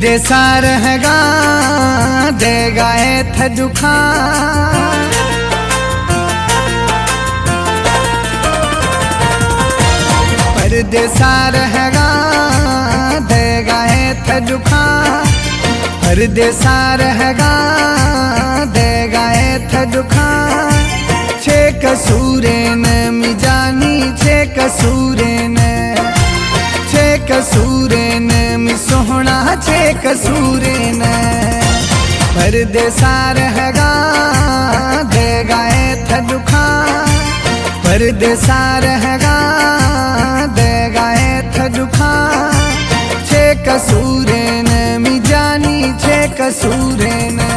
परदेसा रहगा देगा थ दुखा। परदेसा रहगा देगा थ दुखा। परदेसा रहगा देगा थ दुखा। छे कसूरे न मिजानी छे कसूरे न छे कसूरे न मि सोहना छे कसूरे न। परदेसा रहगा देगा थ दुखा। परदेसा रहगा देगा थ दुखा। छे कसूरे न मि जानी छे कसूरे न।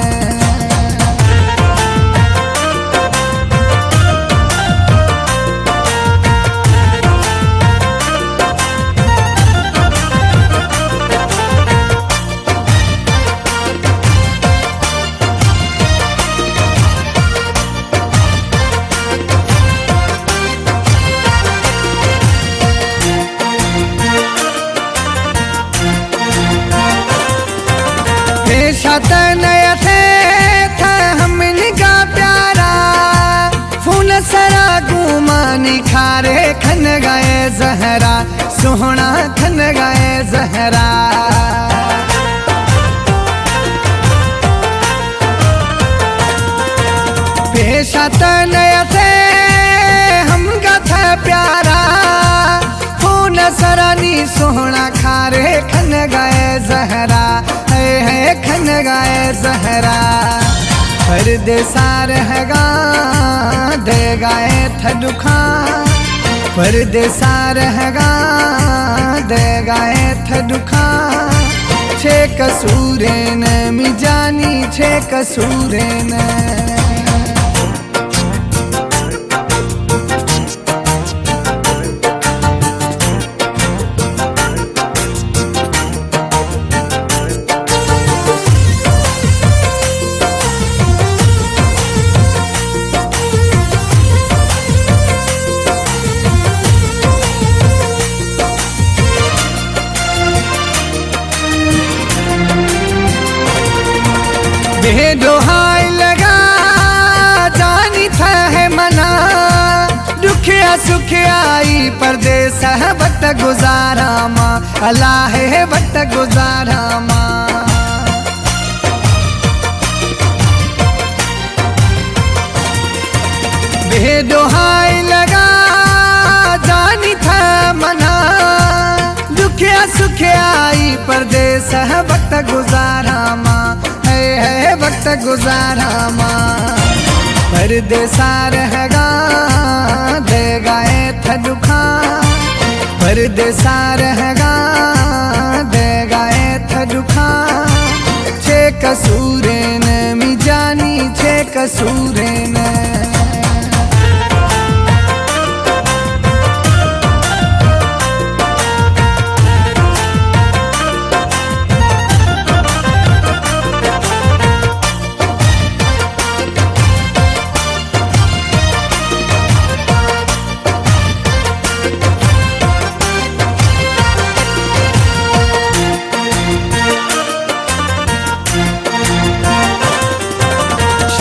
नया थे हमन का प्यारा फूल सरा गुमानी खारे खन गए जहरा सोहना खन गए जहरा। पेशा नया थे हम का था प्यारा फूल सरानी सोहना खारे खन गए जहरा है खन गाए जहरा। परदेसा रहगा देगा थ दुखा। परदेसा रहगा देगा थ दुखा। छे कसूरे न मि जानी छे कसूरे न। दोहाई लगा जानी था है मना दुखिया सुखियाई परदेस वक्त गुजारा माँ अल्लाह है वक्त गुजारा माँ। दोहाई लगा जानी था मना दुखिया सुखियाई परदेस वक्त गुजारा माँ है वक्त गुजारा माँ। परदेसा रहगा देगा थ दुखा। परदेसा रहगा देगा थ दुखा। छे कसूरे न मि जानी छे कसूरे न।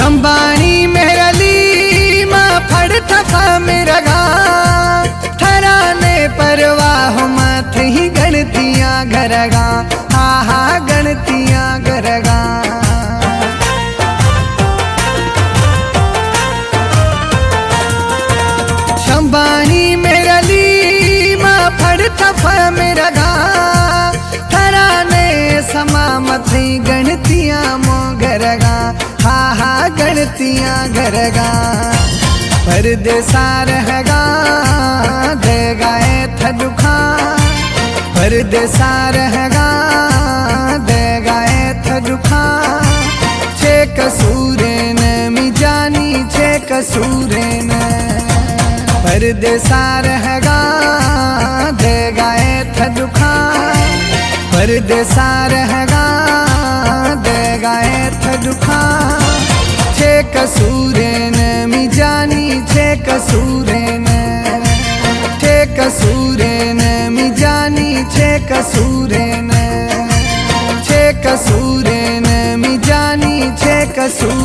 अंबानी मेरली माँ फड़ थफा मेरगा थराने परवाह मत ही गणतियाँ घरगा हा हा गणतियाँ घरगा। शंबानी मेरली माँ फड़ थफा मेरगा थराने समा मत ही गणतियाँ मो घरगा हा हा गणतियाँ घरगा। परदेसा रहगा देगा थ दुखा। परदेसा रहगा देगा थ दुखा। छे कसूरे न मि जानी छे कसूरे न। परदेसा रहगा देगा थ दुखा। परदेसा रहगा देगा थ दुखा। छे कसूरे न मि जानी छे कसूरे न। छे कसूरे न मि जानी छे कसूरे न। छे कसूरे ने मी जानी छे कसूर